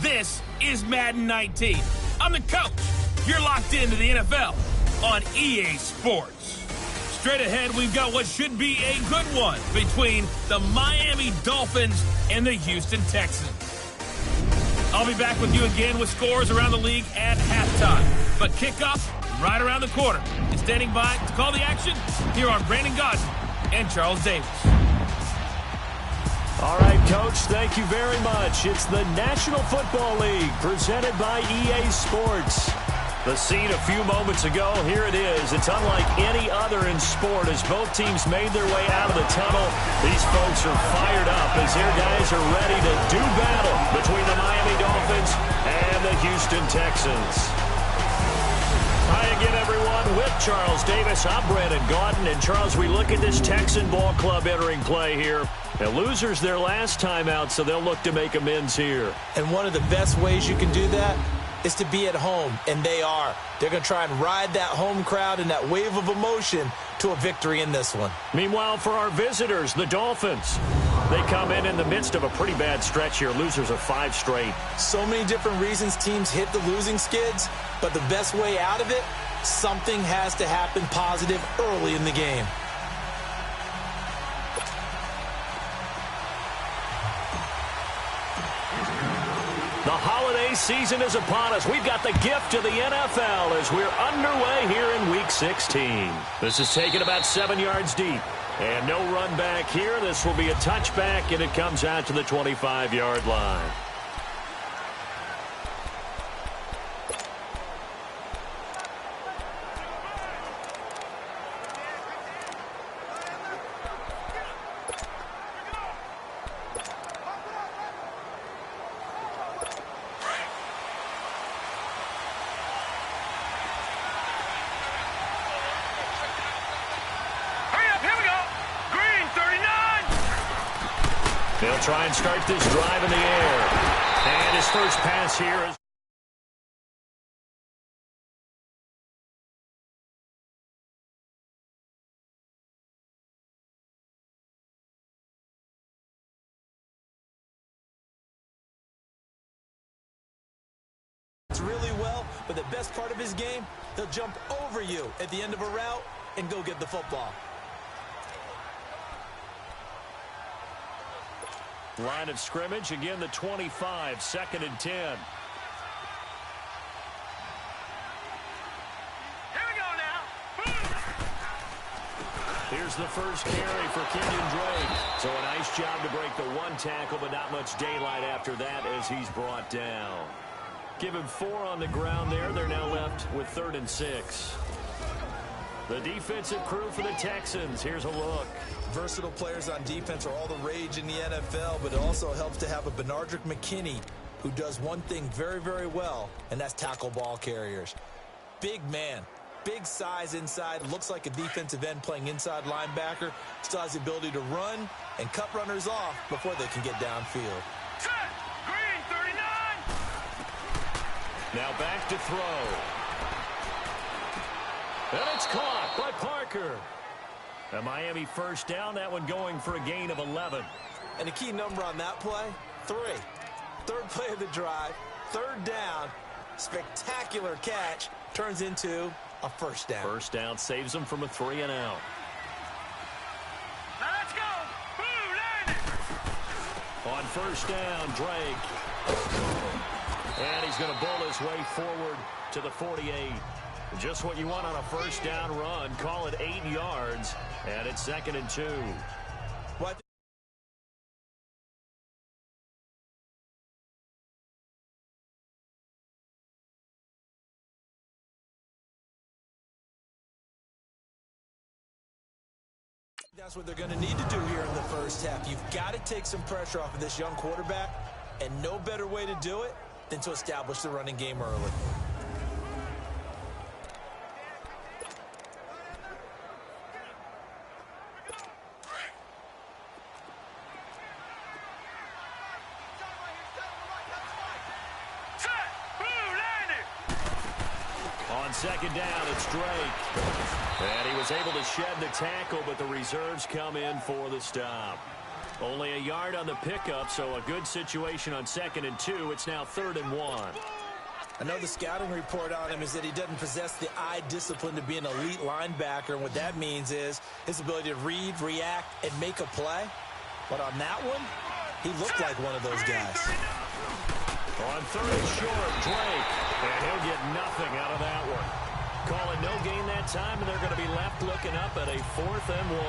This is Madden 19. I'm the coach. You're locked into the NFL on EA Sports. Straight ahead, we've got what should be a good one between the Miami Dolphins and the Houston Texans. I'll be back with you again with scores around the league at halftime. But kickoff right around the corner. And standing by to call the action, here are Brandon Godson and Charles Davis. All right, Coach, thank you very much. It's the National Football League presented by EA Sports. The scene a few moments ago, here it is. It's unlike any other in sport as both teams made their way out of the tunnel. These folks are fired up as their guys are ready to do battle between the Miami Dolphins and the Houston Texans. Hi again, everyone. With Charles Davis, I'm Brandon Gaudin. And, Charles, we look at this Texan ball club entering play here. The losers their last time out, so they'll look to make amends here. And one of the best ways you can do that is to be at home, and they are. They're going to try and ride that home crowd and that wave of emotion to a victory in this one. Meanwhile, for our visitors, the Dolphins, they come in the midst of a pretty bad stretch here. Losers of 5 straight. So many different reasons teams hit the losing skids, but the best way out of it, something has to happen positive early in the game. The holiday season is upon us. We've got the gift of the NFL as we're underway here in Week 16. This is taken about 7 yards deep. And no run back here. This will be a touchback, and it comes out to the 25-yard line. They'll try and start this drive in the air. And his first pass here is... really well, but the best part of his game, he'll jump over you at the end of a route and go get the football. Line of scrimmage, again the 25, 2nd and 10. Here we go now. Here's the first carry for Kenyon Drake. So a nice job to break the 1 tackle, but not much daylight after that as he's brought down. Give him 4 on the ground there. They're now left with 3rd and 6. The defensive crew for the Texans. Here's a look. Versatile players on defense are all the rage in the NFL, but it also helps to have a Benardrick McKinney who does one thing very, very well, and that's tackle ball carriers. Big man, big size inside, looks like a defensive end playing inside linebacker, still has the ability to run and cut runners off before they can get downfield. Set. Green 39. Now back to throw. And it's caught by Parker. A Miami first down, that one going for a gain of 11. And a key number on that play, 3. 3rd play of the drive, 3rd down, spectacular catch, turns into a first down. First down saves them from a 3 and out. Now let's go. Boo, landed. On first down, Drake. And he's going to bull his way forward to the 48. Just what you want on a first down run. Call it 8 yards, and it's 2nd and 2. What? That's what they're going to need to do here in the first half. You've got to take some pressure off of this young quarterback, and no better way to do it than to establish the running game early. On 2nd down, it's Drake. And he was able to shed the tackle, but the reserves come in for the stop. Only a yard on the pickup, so a good situation on 2nd and 2. It's now 3rd and 1. I know the scouting report on him is that he doesn't possess the eye discipline to be an elite linebacker, and what that means is his ability to read, react, and make a play. But on that one, he looked like one of those guys. On 3rd and short, Drake, and he'll get nothing out of that one. Call it no gain that time, and they're going to be left looking up at a 4th and 1.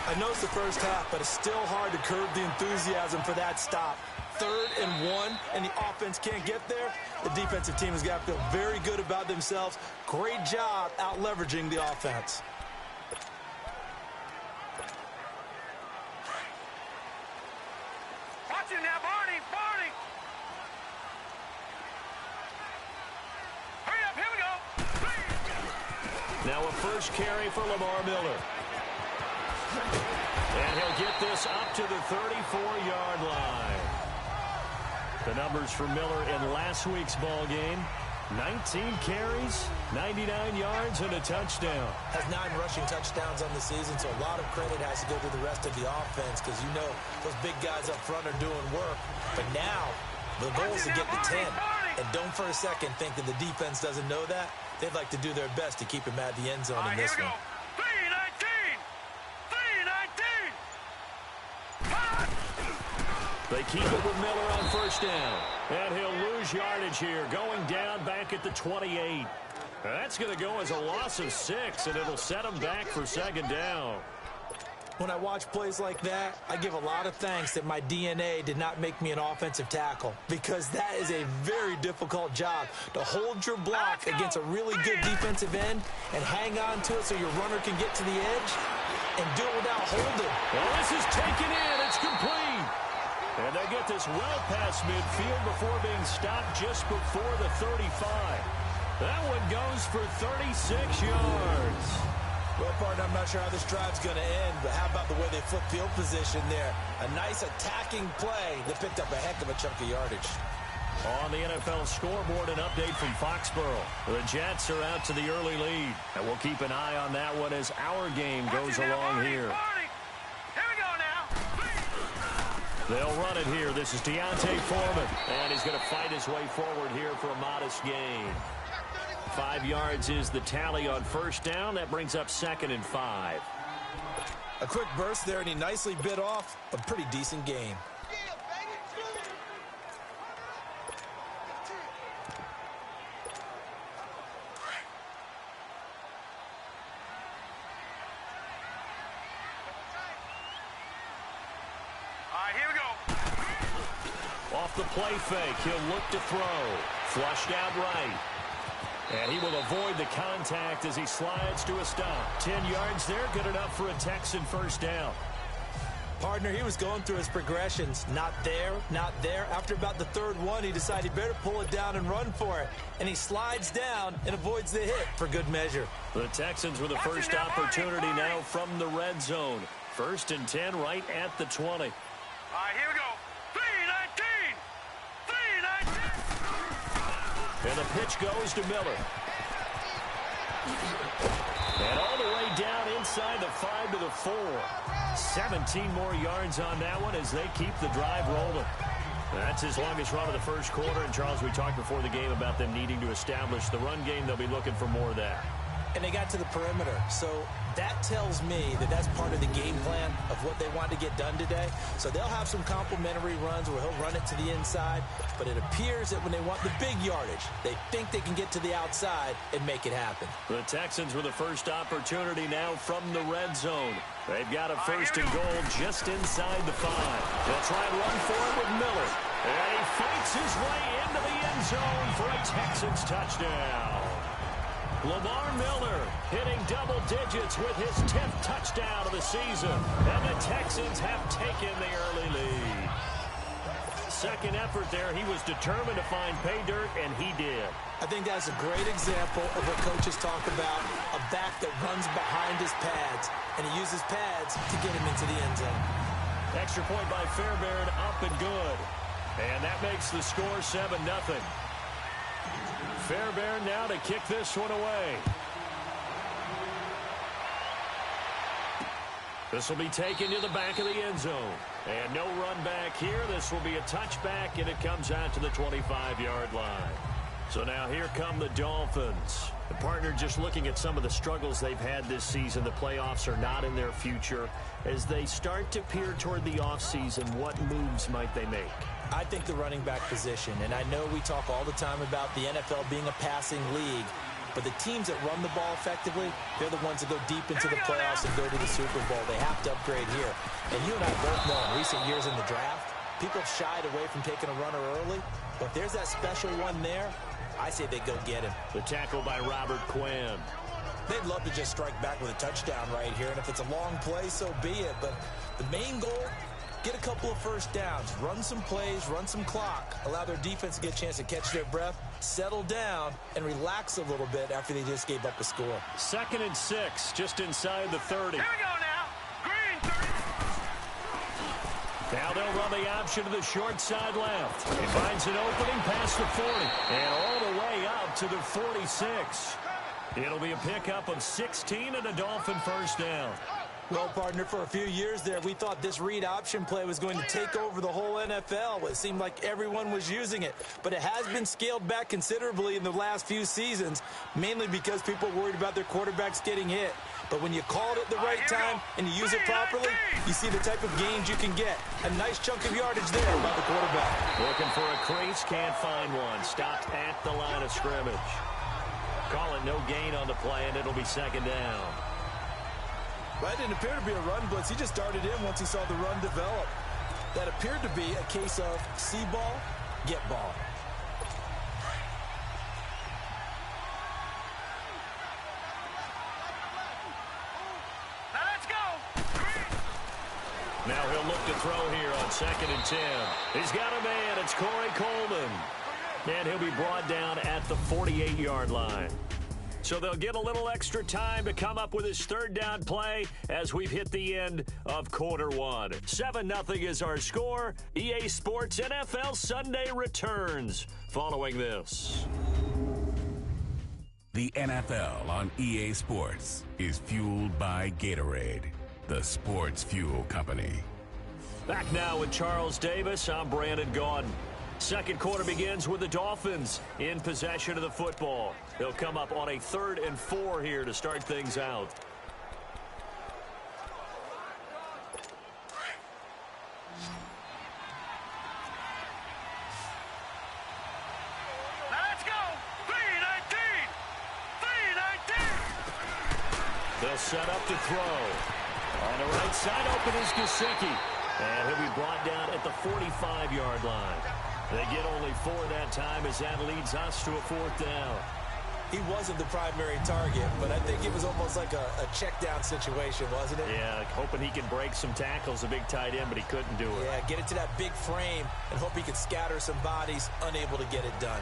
I know it's the first half, but it's still hard to curb the enthusiasm for that stop. 3rd and 1, and the offense can't get there. The defensive team has got to feel very good about themselves. Great job out leveraging the offense. Watch it now, Barney! Barney! Hurry up, here we go! Now a first carry for Lamar Miller. And he'll get this up to the 34-yard line. The numbers for Miller in last week's ball game: 19 carries, 99 yards, and a touchdown. Has 9 rushing touchdowns on the season, so a lot of credit has to go to the rest of the offense because you know those big guys up front are doing work. But now the goal is to get to 10. And don't for a second think that the defense doesn't know that. They'd like to do their best to keep him at the end zone in this one. 3-19! 3-19! They keep it with Miller on first down. And he'll lose yardage here, going down back at the 28. That's going to go as a loss of 6, and it'll set him back for 2nd down. When I watch plays like that, I give a lot of thanks that my DNA did not make me an offensive tackle, because that is a very difficult job to hold your block against a really good defensive end and hang on to it so your runner can get to the edge and do it without holding. Well, this is taken in. It's complete. And they get this well past midfield before being stopped just before the 35. That one goes for 36 yards. Well, partner, I'm not sure how this drive's going to end, but how about the way they flip field position there? A nice attacking play that picked up a heck of a chunk of yardage. On the NFL scoreboard, an update from Foxborough. The Jets are out to the early lead, and we'll keep an eye on that one as our game goes along here. Here we go now. They'll run it here. This is Deontay Foreman, and he's going to fight his way forward here for a modest gain. 5 yards is the tally on first down. That brings up 2nd and 5. A quick burst there, and he nicely bit off a pretty decent gain. All right, here we go. Off the play fake, he'll look to throw. Flushed out right. And he will avoid the contact as he slides to a stop. 10 yards there, good enough for a Texan first down. Partner, he was going through his progressions. Not there, not there. After about the 3rd one, he decided better pull it down and run for it. And he slides down and avoids the hit for good measure. The Texans with the first opportunity now from the red zone. 1st and 10 right at the 20. All right, here we go. 3-19! 3-19! And the pitch goes to Miller. And all the way down inside the 5 to the 4. 17 more yards on that one as they keep the drive rolling. That's his longest run of the first quarter. And, Charles, we talked before the game about them needing to establish the run game. They'll be looking for more of that. And they got to the perimeter. So that tells me that that's part of the game plan of what they want to get done today. So they'll have some complementary runs where he'll run it to the inside. But it appears that when they want the big yardage, they think they can get to the outside and make it happen. The Texans with the first opportunity now from the red zone. They've got a 1st and goal just inside the 5. They'll try and run for it with Miller. And he fights his way into the end zone for a Texans touchdown. Lamar Miller hitting double digits with his 10th touchdown of the season. And the Texans have taken the early lead. Second effort there, he was determined to find pay dirt, and he did. I think that's a great example of what coaches talk about, a back that runs behind his pads, and he uses pads to get him into the end zone. Extra point by Fairbairn, up and good. And that makes the score 7-0. Fairbairn now to kick this one away. This will be taken to the back of the end zone. And no run back here. This will be a touchback, and it comes out to the 25-yard line. So now here come the Dolphins. The partner, just looking at some of the struggles they've had this season, the playoffs are not in their future. As they start to peer toward the offseason, what moves might they make? I think the running back position, and I know we talk all the time about the NFL being a passing league, but the teams that run the ball effectively, they're the ones that go deep into the playoffs and go to the Super Bowl. They have to upgrade here. And you and I both know in recent years in the draft, people have shied away from taking a runner early, but there's that special one there. I say they go get him. The tackle by Robert Quinn. They'd love to just strike back with a touchdown right here, and if it's a long play, so be it. But the main goal, get a couple of first downs, run some plays, run some clock, allow their defense to get a chance to catch their breath, settle down, and relax a little bit after they just gave up a score. 2nd and 6, just inside the 30. Here we go now. Green 30. Now they'll run the option to the short side left. He finds an opening past the 40 and all the way out to the 46. It'll be a pickup of 16 and a Dolphin first down. Well, partner, for a few years there, we thought this read option play was going to take over the whole NFL. It seemed like everyone was using it, but it has been scaled back considerably in the last few seasons, mainly because people are worried about their quarterbacks getting hit. But when you call it at the right time and you use it properly, you see the type of gains you can get. A nice chunk of yardage there by the quarterback. Looking for a crease, can't find one. Stopped at the line of scrimmage. Call it no gain on the play, and it'll be 2nd down. That didn't appear to be a run blitz. He just darted in once he saw the run develop. That appeared to be a case of see ball, get ball. Now let's go. Now he'll look to throw here on 2nd and 10. He's got a man. It's Corey Coleman. And he'll be brought down at the 48-yard line. So they'll get a little extra time to come up with his 3rd down play as we've hit the end of quarter 1. 7-0 is our score. EA Sports NFL Sunday returns following this. The NFL on EA Sports is fueled by Gatorade, the sports fuel company. Back now with Charles Davis. I'm Brandon Gaudin. Second quarter begins with the Dolphins in possession of the football. They'll come up on a 3rd and 4 here to start things out. Now let's go. 3-19. 3-19. They'll set up to throw. On the right side, open is Gesicki. And he'll be brought down at the 45-yard line. They get only 4 that time as that leads us to a 4th down. He wasn't the primary target, but I think it was almost like a check down situation, wasn't it? Yeah, hoping he can break some tackles, a big tight end, but he couldn't do it. Yeah, get it to that big frame and hope he could scatter some bodies, unable to get it done.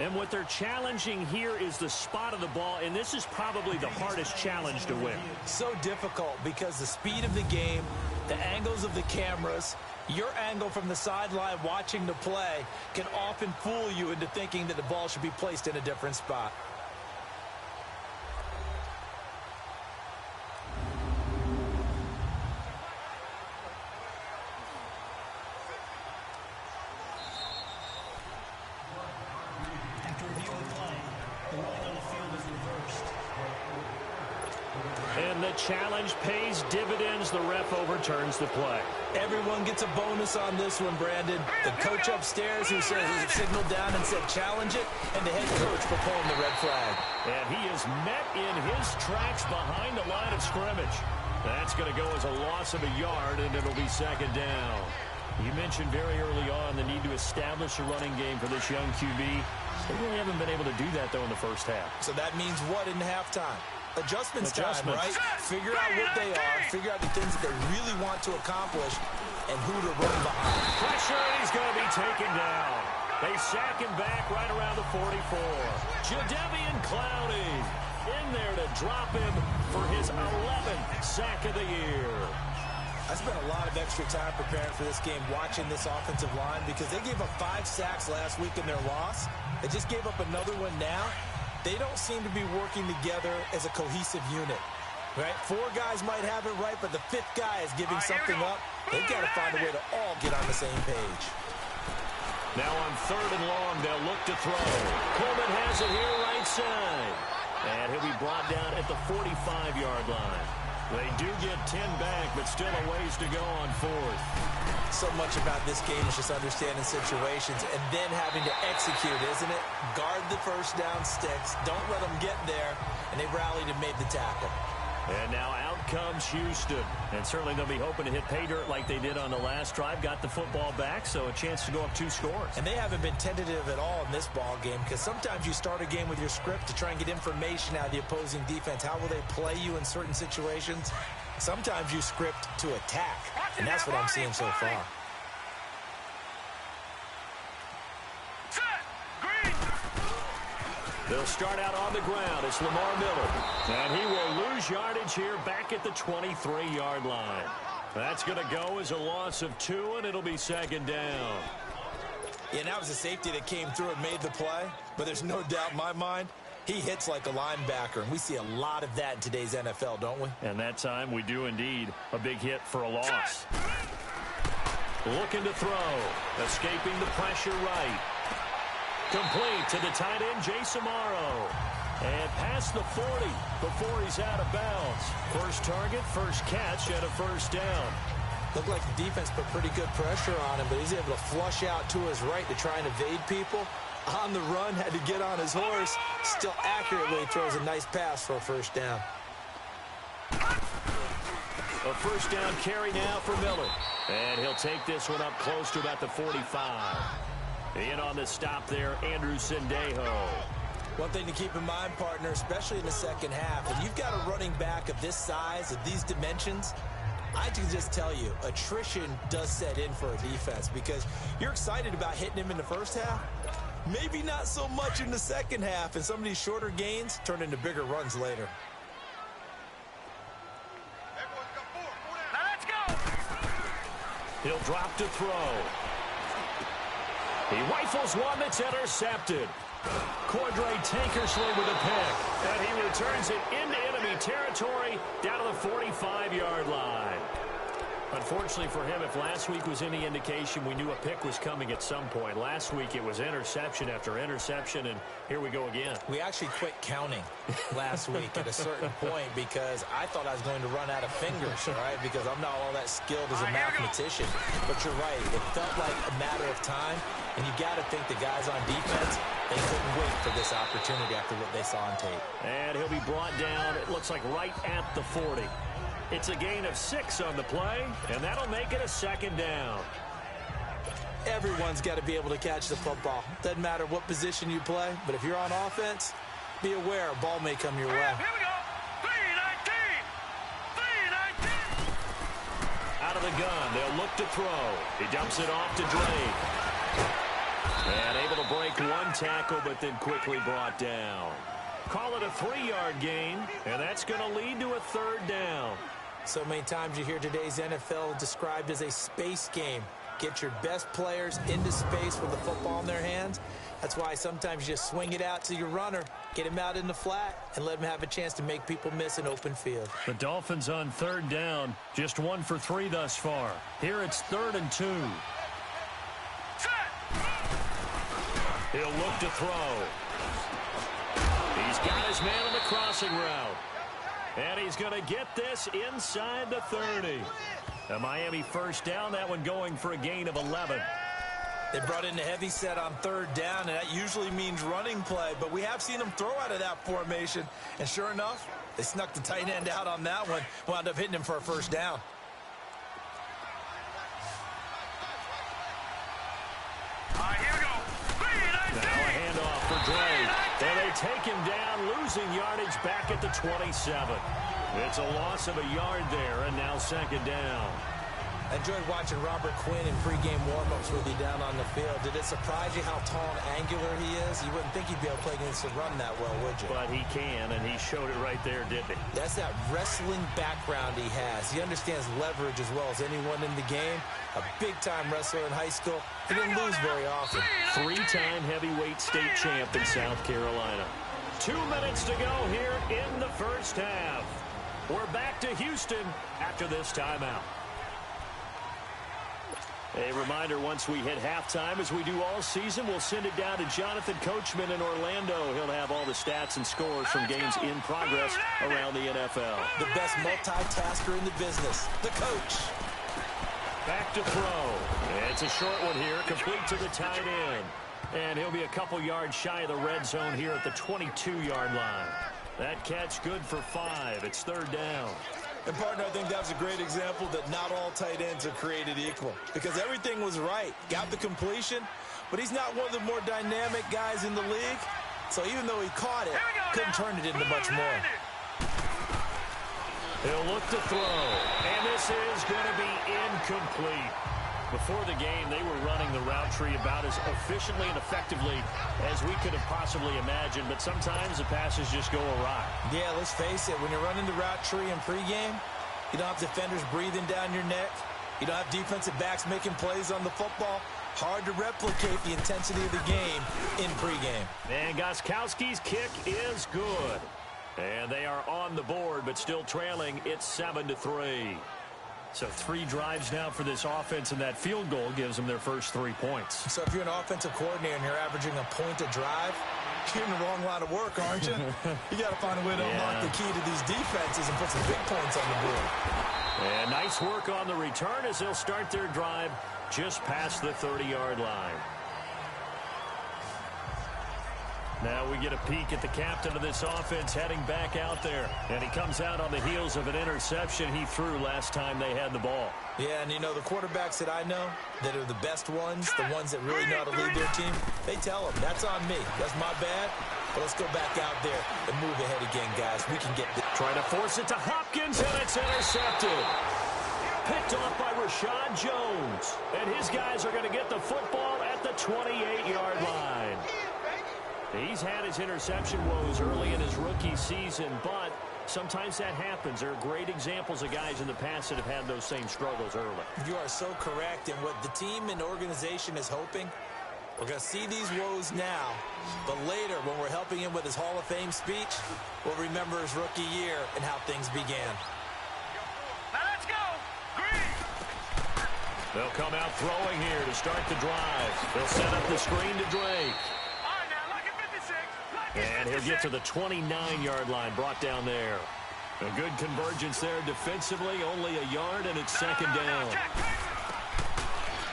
And what they're challenging here is the spot of the ball, and this is probably the hardest challenge to win. So difficult because the speed of the game, the angles of the cameras, your angle from the sideline watching the play can often fool you into thinking that the ball should be placed in a different spot. And the challenge pays dividends. The ref overturns the play. Everyone gets a bonus on this one, Brandon. The coach upstairs who signaled down and said challenge it, and the head coach for pulling the red flag. And he is met in his tracks behind the line of scrimmage. That's going to go as a loss of a yard, and it'll be 2nd down. You mentioned very early on the need to establish a running game for this young QB. They really haven't been able to do that, though, in the first half. So that means what in halftime? Adjustments time, right? Figure out what they are, figure out the things that they really want to accomplish, and who to run behind. Pressure, and he's going to be taken down. They sack him back right around the 44. Jadeveon Clowney in there to drop him for his 11th sack of the year. I spent a lot of extra time preparing for this game, watching this offensive line, because they gave up 5 sacks last week in their loss. They just gave up another one now. They don't seem to be working together as a cohesive unit, right? 4 guys might have it right, but the 5th guy is giving something up. They've got to find a way to all get on the same page. Now on 3rd and long, they'll look to throw. Coleman has it here right side. And he'll be brought down at the 45-yard line. They do get 10 back, but still a ways to go on 4th. So much about this game is just understanding situations and then having to execute, isn't it? Guard the first down sticks. Don't let them get there. And they rallied and made the tackle. And now out comes Houston. And certainly they'll be hoping to hit pay dirt like they did on the last drive. Got the football back, so a chance to go up 2 scores. And they haven't been tentative at all in this ball game, because sometimes you start a game with your script to try and get information out of the opposing defense. How will they play you in certain situations? Sometimes you script to attack, and that's what I'm seeing so far. They'll start out on the ground. It's Lamar Miller. And he will lose yardage here back at the 23-yard line. That's going to go as a loss of 2, and it'll be 2nd down. Yeah, and that was a safety that came through and made the play. But there's no doubt in my mind, he hits like a linebacker. And we see a lot of that in today's NFL, don't we? And that time we do indeed. A big hit for a loss. Looking to throw. Escaping the pressure right. Complete to the tight end, Jason Morrow. And past the 40 before he's out of bounds. First target, first catch, and a first down. Looked like the defense put pretty good pressure on him, but he's able to flush out to his right to try and evade people. On the run, had to get on his horse. Still accurately throws a nice pass for a first down. A first down carry now for Miller. And he'll take this one up close to about the 45. In on the stop there, Andrew Sendejo. One thing to keep in mind, partner, especially in the second half, when you've got a running back of this size, of these dimensions, I can just tell you, attrition does set in for a defense, because you're excited about hitting him in the first half. Maybe not so much in the second half, and some of these shorter gains turn into bigger runs later. Now let's go. He'll drop to throw. He rifles one that's intercepted. Cordray Tankersley with a pick. And he returns it into enemy territory down to the 45-yard line. Unfortunately for him, if last week was any indication, we knew a pick was coming at some point. Last week it was interception after interception, and here we go again. We actually quit counting last week at a certain point because I thought I was going to run out of fingers, right? Because I'm not all that skilled as a mathematician. But you're right. It felt like a matter of time, and you got to think the guys on defense, they couldn't wait for this opportunity after what they saw on tape. And he'll be brought down, it looks like right at the 40. It's a gain of 6 on the play, and that'll make it a 2nd down. Everyone's got to be able to catch the football. Doesn't matter what position you play, but if you're on offense, be aware a ball may come your way. Here we go. 3-19. 3-19. Out of the gun, they'll look to throw. He dumps it off to Drake. And able to break one tackle, but then quickly brought down. Call it a 3-yard gain, and that's going to lead to a 3rd down. So many times you hear today's NFL described as a space game. Get your best players into space with the football in their hands. That's why sometimes you just swing it out to your runner, get him out in the flat, and let him have a chance to make people miss an open field. The Dolphins on 3rd down, just 1 for 3 thus far. Here it's 3rd and 2. He'll look to throw. He's got his man on the crossing route. And he's going to get this inside the 30. A Miami first down, that one going for a gain of 11. They brought in the heavy set on 3rd down, and that usually means running play, but we have seen them throw out of that formation. And sure enough, they snuck the tight end out on that one, wound up hitting him for a first down. Here we go. 3-19. Now a handoff for Drake. And they take him down, losing yardage back at the 27. It's a loss of a yard there, and now 2nd down. I enjoyed watching Robert Quinn in pregame warm-ups with you down on the field. Did it surprise you how tall and angular he is? You wouldn't think he'd be able to play against the run that well, would you? But he can, and he showed it right there, didn't he? That's that wrestling background he has. He understands leverage as well as anyone in the game. A big-time wrestler in high school. He didn't lose very often. Three-time heavyweight state champ in South Carolina. 2 minutes to go here in the first half. We're back to Houston after this timeout. A reminder, once we hit halftime, as we do all season, we'll send it down to Jonathan Coachman in Orlando. He'll have all the stats and scores from games in progress around the NFL. The best multitasker in the business, the coach. Back to throw. It's a short one here, complete to the tight end. And he'll be a couple yards shy of the red zone here at the 22-yard line. That catch good for 5. It's third down. And, partner, I think that was a great example that not all tight ends are created equal. Because everything was right. Got the completion, but he's not one of the more dynamic guys in the league. So even though he caught it, couldn't turn it into much more. He'll look to throw. And this is going to be incomplete. Before the game, they were running the route tree about as efficiently and effectively as we could have possibly imagined, but sometimes the passes just go awry. Yeah, let's face it, when you're running the route tree in pregame, you don't have defenders breathing down your neck. You don't have defensive backs making plays on the football. Hard to replicate the intensity of the game in pregame. And Gostkowski's kick is good. And they are on the board, but still trailing. It's 7-3. So 3 drives now for this offense, and that field goal gives them their first 3 points. So if you're an offensive coordinator and you're averaging a point a drive, you're in the wrong line of work, aren't you? You got to find a way to unlock the key to these defenses and put some big points on the board. And nice work on the return as they'll start their drive just past the 30-yard line. Now we get a peek at the captain of this offense heading back out there. And he comes out on the heels of an interception he threw last time they had the ball. Yeah, and you know, the quarterbacks that I know that are the best ones, the ones that really know how to lead their team, they tell them, that's on me. That's my bad. But let's go back out there and move ahead again, guys. We can get this. Trying to force it to Hopkins, and it's intercepted. Picked off by Rashad Jones. And his guys are going to get the football at the 28-yard line. He's had his interception woes early in his rookie season, but sometimes that happens. There are great examples of guys in the past that have had those same struggles early. You are so correct, and what the team and organization is hoping, we're going to see these woes now, but later when we're helping him with his Hall of Fame speech, we'll remember his rookie year and how things began. Now let's go. Green. They'll come out throwing here to start the drive. They'll set up the screen to Drake. And he'll get to the 29-yard line, brought down there. A good convergence there defensively, only a yard, and it's second down.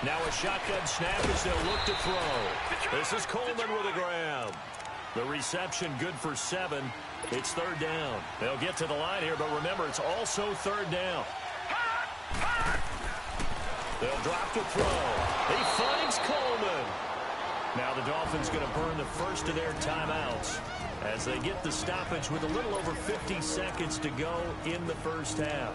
Now a shotgun snap as they'll look to throw. This is Coleman with a grab. The reception good for 7. It's third down. They'll get to the line here, but remember, it's also third down. They'll drop to throw. He finds Coleman. Now the Dolphins going to burn the first of their timeouts as they get the stoppage with a little over 50 seconds to go in the first half.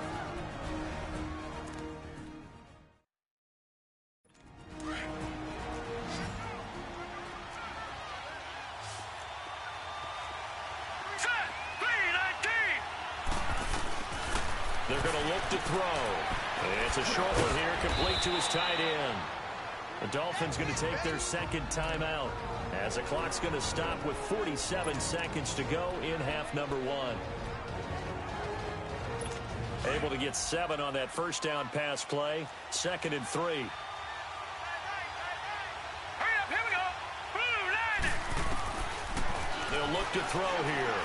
They're going to look to throw. It's a short one here, complete to his tight end. The Dolphins going to take their second timeout as the clock's going to stop with 47 seconds to go in half number 1. Able to get 7 on that first down pass play. 2nd and 3. Hurry up, here we go. Blue line. They'll look to throw here.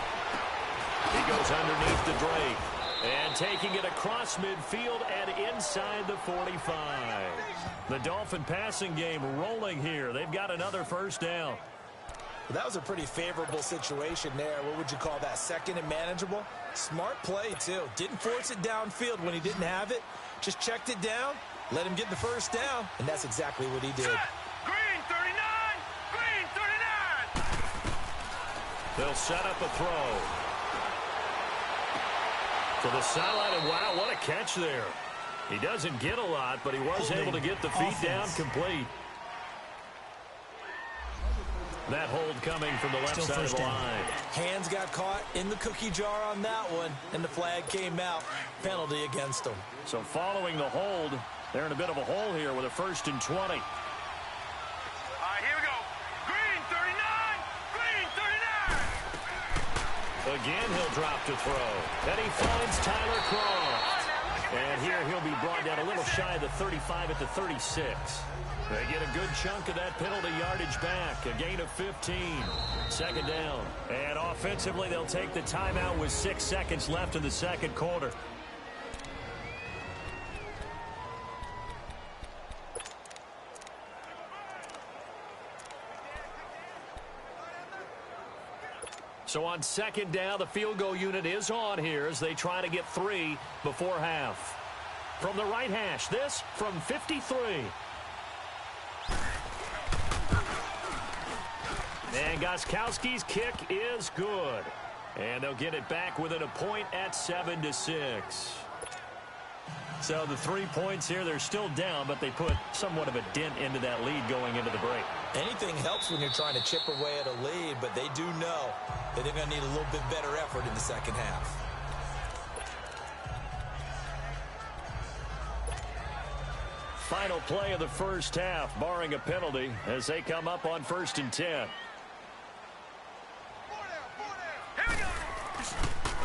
He goes underneath the Drake. And taking it across midfield and inside the 45. The Dolphin passing game rolling here. They've got another first down. Well, that was a pretty favorable situation there. What would you call that? 2nd and manageable? Smart play, too. Didn't force it downfield when he didn't have it. Just checked it down, let him get the first down, and that's exactly what he did. Green 39. Green 39. They'll set up a throw. To the sideline, and wow, what a catch there. He doesn't get a lot, but he was able to get the feet down complete. That hold coming from the left side of the line. Hands got caught in the cookie jar on that one, and the flag came out. Penalty against them. So following the hold, they're in a bit of a hole here with a 1st and 20. All right, here we go. Green 39. Green 39. Again, he'll drop to throw. Then he finds Tyler Croft. And here he'll be brought down a little shy of the 35 at the 36. They get a good chunk of that penalty yardage back. A gain of 15. 2nd down. And offensively, they'll take the timeout with 6 seconds left in the 2nd quarter. So on 2nd down, the field goal unit is on here as they try to get 3 before half. From the right hash, this from 53. And Gostkowski's kick is good. And they'll get it back within a point at 7-6. So the 3 points here, they're still down, but they put somewhat of a dent into that lead going into the break. Anything helps when you're trying to chip away at a lead, but they do know that they're going to need a little bit better effort in the 2nd half. Final play of the 1st half, barring a penalty, as they come up on 1st and 10.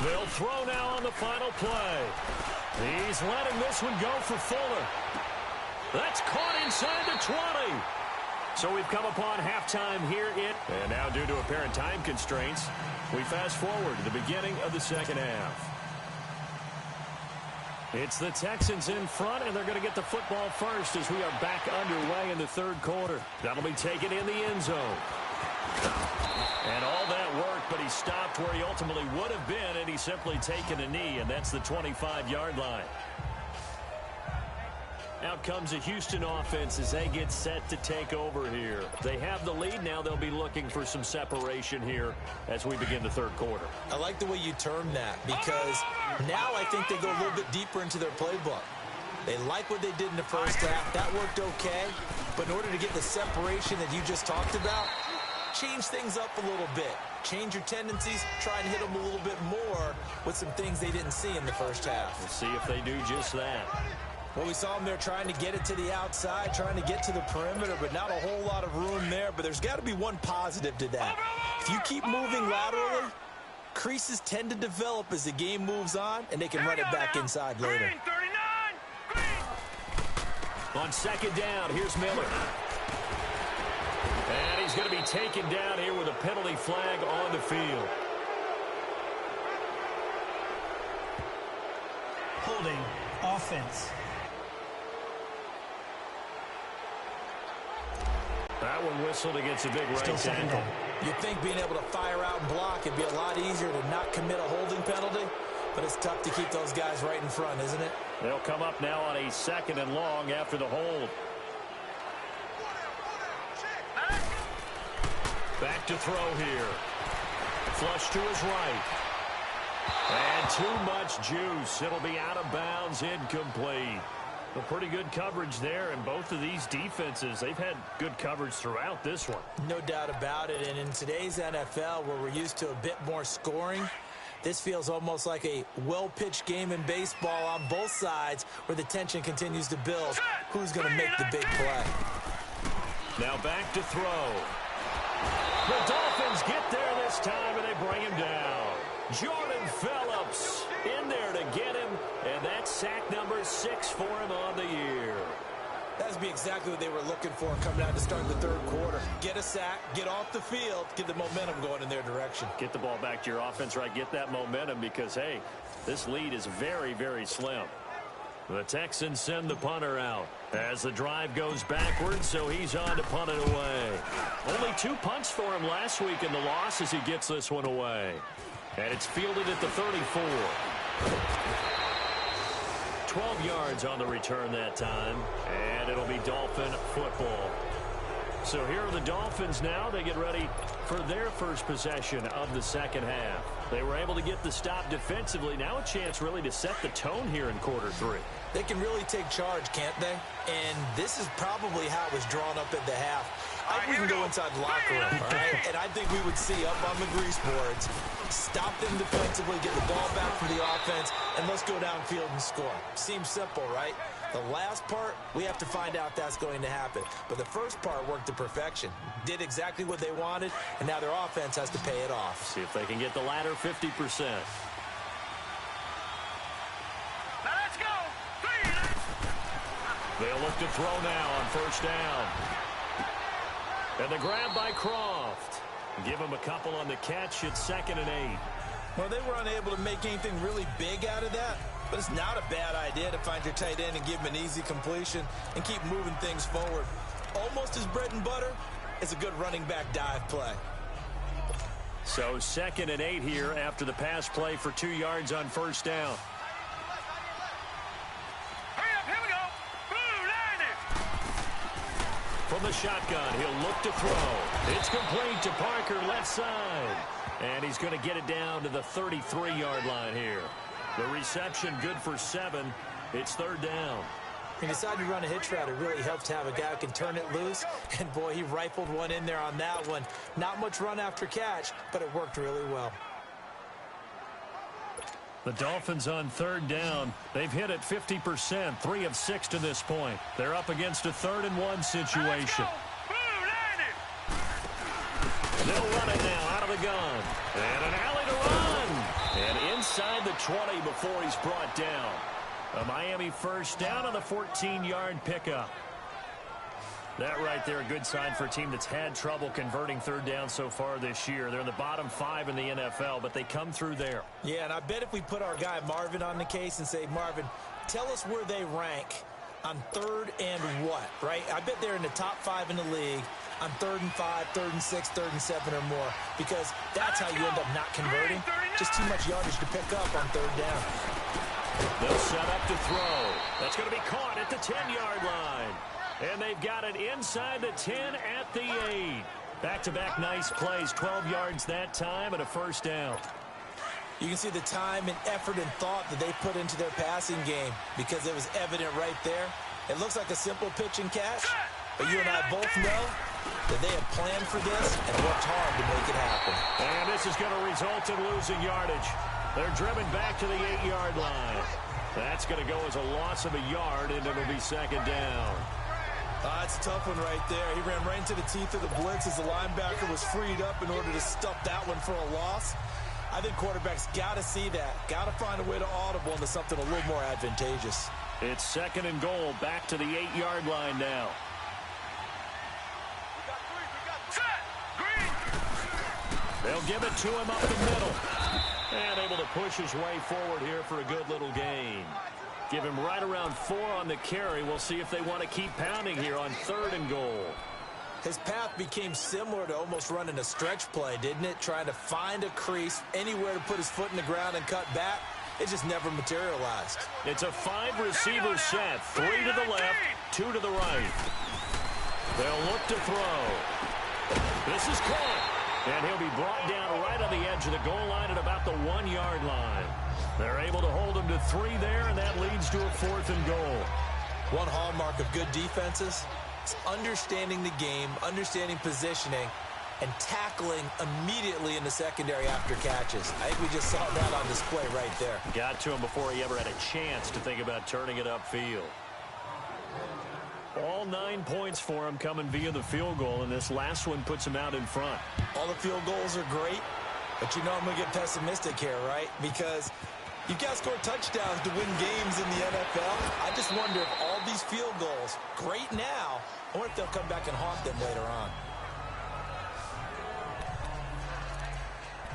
They'll throw now on the final play. He's letting this one go for Fuller. That's caught inside the 20. So we've come upon halftime here and now due to apparent time constraints, we fast forward to the beginning of the 2nd half. It's the Texans in front, and they're going to get the football first as we are back underway in the 3rd quarter. That'll be taken in the end zone. And all that worked, but he stopped where he ultimately would have been, and he's simply taken a knee, and that's the 25-yard line. Out comes the Houston offense as they get set to take over here. They have the lead now. They'll be looking for some separation here as we begin the 3rd quarter. I like the way you termed that because now I think they go a little bit deeper into their playbook. They like what they did in the 1st half. That worked okay. But in order to get the separation that you just talked about, change things up a little bit. Change your tendencies. Try and hit them a little bit more with some things they didn't see in the 1st half. We'll see if they do just that. Well, we saw them there trying to get it to the outside, trying to get to the perimeter, but not a whole lot of room there. But there's got to be one positive to that. If you keep moving laterally, creases tend to develop as the game moves on, and they can run it back inside later. On 2nd down, here's Miller. And he's going to be taken down here with a penalty flag on the field. Holding offense. That one whistled against a big right tackle. You'd think being able to fire out and block it'd be a lot easier to not commit a holding penalty, but it's tough to keep those guys right in front, isn't it? They'll come up now on a 2nd and long after the hold. Back to throw here. Flush to his right. And too much juice. It'll be out of bounds, incomplete. A pretty good coverage there, and both of these defenses, they've had good coverage throughout this one. No doubt about it, and in today's NFL, where we're used to a bit more scoring, this feels almost like a well-pitched game in baseball on both sides where the tension continues to build. Who's going to make the big play? Now back to throw. The Dolphins get there this time, and they bring him down. Jordan Phillips in there to get him, and that's sack number 6 for him on the year. That'd be exactly what they were looking for coming out to start the 3rd quarter. Get a sack, get off the field, get the momentum going in their direction. Get the ball back to your offense, right? Get that momentum because, hey, this lead is very, very slim. The Texans send the punter out as the drive goes backwards, so he's on to punt it away. Only 2 punts for him last week in the loss as he gets this one away. And it's fielded at the 34. 12 yards on the return that time, and it'll be Dolphin football. So here are the Dolphins now. They get ready for their first possession of the 2nd half. They were able to get the stop defensively. Now a chance really to set the tone here in quarter 3. They can really take charge, can't they? And this is probably how it was drawn up at the half. I think we can go inside the locker room, all right? And I think we would see up on the grease boards, stop them defensively, get the ball back for the offense, and let's go downfield and score. Seems simple, right? The last part, we have to find out that's going to happen. But the first part worked to perfection. Did exactly what they wanted, and now their offense has to pay it off. See if they can get the latter 50%. Now let's go. They'll look to throw now on first down. And the grab by Croft. Give him a couple on the catch. It's 2nd and 8. Well, they were unable to make anything really big out of that, but it's not a bad idea to find your tight end and give him an easy completion and keep moving things forward. Almost as bread and butter as a good running back dive play. So 2nd and 8 here after the pass play for 2 yards on first down. From the shotgun, he'll look to throw. It's complete to Parker, left side. And he's going to get it down to the 33-yard line here. The reception good for 7. It's 3rd down. He decided to run a hitch route. It really helps to have a guy who can turn it loose. And, boy, he rifled one in there on that one. Not much run after catch, but it worked really well. The Dolphins on 3rd down. They've hit it 50%, 3 of 6 to this point. They're up against a 3rd and 1 situation. They'll run it now out of the gun. And an alley to run. And inside the 20 before he's brought down. A Miami first down on the 14-yard pickup. That right there, a good sign for a team that's had trouble converting 3rd down so far this year. They're in the bottom 5 in the NFL, but they come through there. Yeah, and I bet if we put our guy Marvin on the case and say, Marvin, tell us where they rank on 3rd and what, right? I bet they're in the top 5 in the league on 3rd and 5, 3rd and 6, 3rd and 7 or more, because that's how you end up not converting. Just too much yardage to pick up on 3rd down. They'll set up to throw. That's going to be caught at the 10-yard line. And they've got it inside the 10 at the 8. Back-to-back nice plays, 12 yards that time and a first down. You can see the time and effort and thought that they put into their passing game because it was evident right there. It looks like a simple pitch and catch, but you and I both know that they have planned for this and worked hard to make it happen. And this is going to result in losing yardage. They're driven back to the 8-yard line. That's going to go as a loss of a yard, and it'll be 2nd down. That's a tough one right there. He ran right into the teeth of the blitz as the linebacker was freed up in order to stop that one for a loss. I think quarterbacks got to see that. Got to find a way to audible into something a little more advantageous. It's 2nd and goal, back to the 8-yard line now. They'll give it to him up the middle. And able to push his way forward here for a good little gain. Give him right around 4 on the carry. We'll see if they want to keep pounding here on 3rd and goal. His path became similar to almost running a stretch play, didn't it? Trying to find a crease, anywhere to put his foot in the ground and cut back. It just never materialized. It's a 5-receiver set. 3 to the left, 2 to the right. They'll look to throw. This is caught. And he'll be brought down right on the edge of the goal line at about the 1-yard line. They're able to hold him to 3 there, and that leads to a 4th and goal. One hallmark of good defenses is understanding the game, understanding positioning, and tackling immediately in the secondary after catches. I think we just saw that on display right there. Got to him before he ever had a chance to think about turning it upfield. All 9 points for him coming via the field goal, and this last one puts him out in front. All the field goals are great, but you know I'm going to get pessimistic here, right? Because you've got to score touchdowns to win games in the NFL. I just wonder if all these field goals, great now, I wonder if they'll come back and haunt them later on.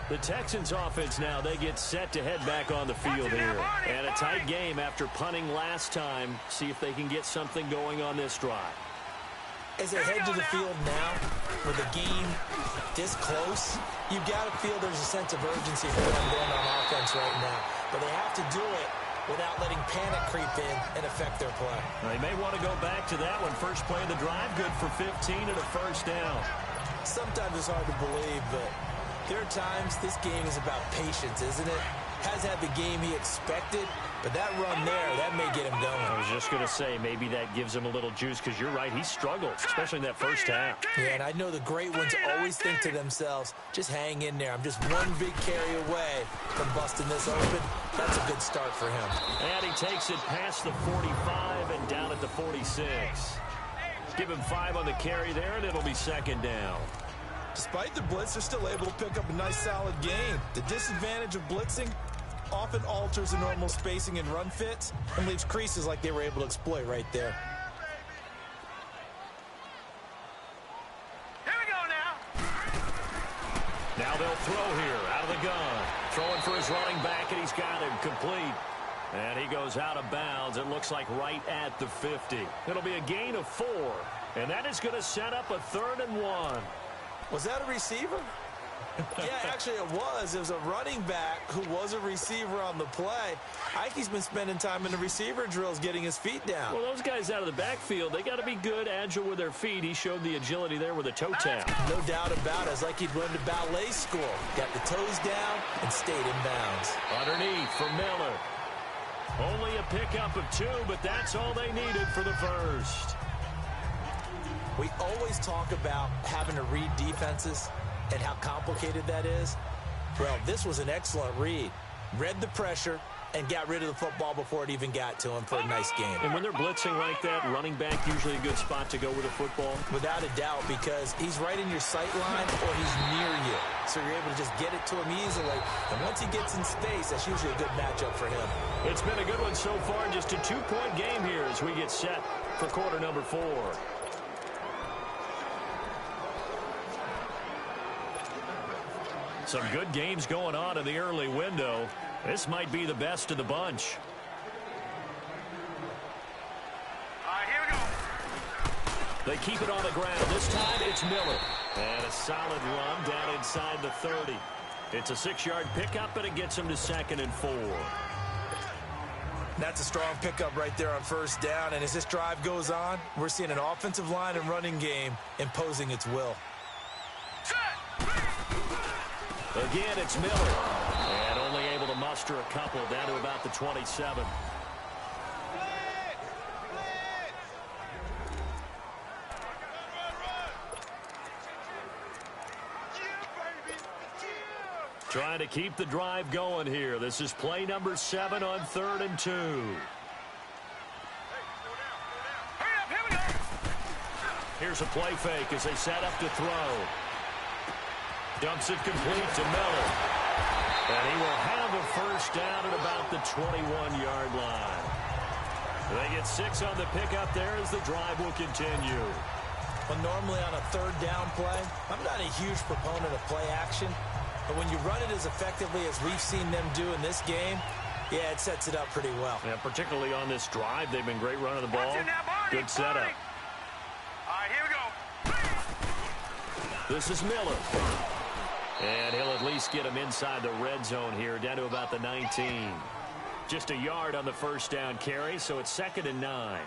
The Texans offense now, they get set to head back on the field here. And a tight game after punting last time. See if they can get something going on this drive. As they head to the field now, with the game this close, you've got to feel there's a sense of urgency for them going on offense right now. But they have to do it without letting panic creep in and affect their play. They may want to go back to that one. First play of the drive, good for 15 and a first down. Sometimes it's hard to believe, but There are times this game is about patience, isn't it? Has had the game he expected, but that run there, that may get him going. I was just going to say, maybe that gives him a little juice, because you're right, he struggled, especially in that first half. Yeah, and I know the great ones always think to themselves, just hang in there. I'm just one big carry away from busting this open. That's a good start for him. And he takes it past the 45 and down at the 46. Give him 5 on the carry there, and it'll be second down. Despite the blitz, they're still able to pick up a nice, solid gain. The disadvantage of blitzing often alters the normal spacing and run fits and leaves creases like they were able to exploit right there. Here we go now. Now they'll throw here out of the gun. Throwing for his running back, and he's got him complete. And he goes out of bounds. It looks like right at the 50. It'll be a gain of 4. And that is going to set up a 3rd and 1. Was that a receiver? Yeah, actually it was. It was a running back who was a receiver on the play. Ike's been spending time in the receiver drills getting his feet down. Well, those guys out of the backfield, they got to be good, agile with their feet. He showed the agility there with a toe tap. No doubt about it. It's like he'd run to ballet school. Got the toes down and stayed in bounds. Underneath for Miller. Only a pickup of 2, but that's all they needed for the first. We always talk about having to read defenses and how complicated that is. Well, this was an excellent read. Read the pressure and got rid of the football before it even got to him for a nice game. And when they're blitzing like that, running back usually a good spot to go with a football? Without a doubt, because he's right in your sight line or he's near you. So you're able to just get it to him easily. And once he gets in space, that's usually a good matchup for him. It's been a good one so far. Just a 2-point game here as we get set for quarter number 4. Some good games going on in the early window. This might be the best of the bunch. All right, here we go. They keep it on the ground. This time it's Miller. And a solid run down inside the 30. It's a 6-yard pickup, and it gets him to 2nd and 4. That's a strong pickup right there on first down. And as this drive goes on, we're seeing an offensive line and running game imposing its will. Again, it's Miller. And only able to muster a couple down to about the 27. Trying to keep the drive going here. This is play number 7 on 3rd and 2. Here's a play fake as they set up to throw. Dumps it complete to Miller. And he will have a first down at about the 21-yard line. They get 6 on the pickup there as the drive will continue. Well, normally on a 3rd down play, I'm not a huge proponent of play action. But when you run it as effectively as we've seen them do in this game, yeah, it sets it up pretty well. Yeah, particularly on this drive, they've been great running the ball. Good setup. All right, here we go. This is Miller. And he'll at least get him inside the red zone here, down to about the 19. Just a yard on the first down carry, so it's 2nd and 9.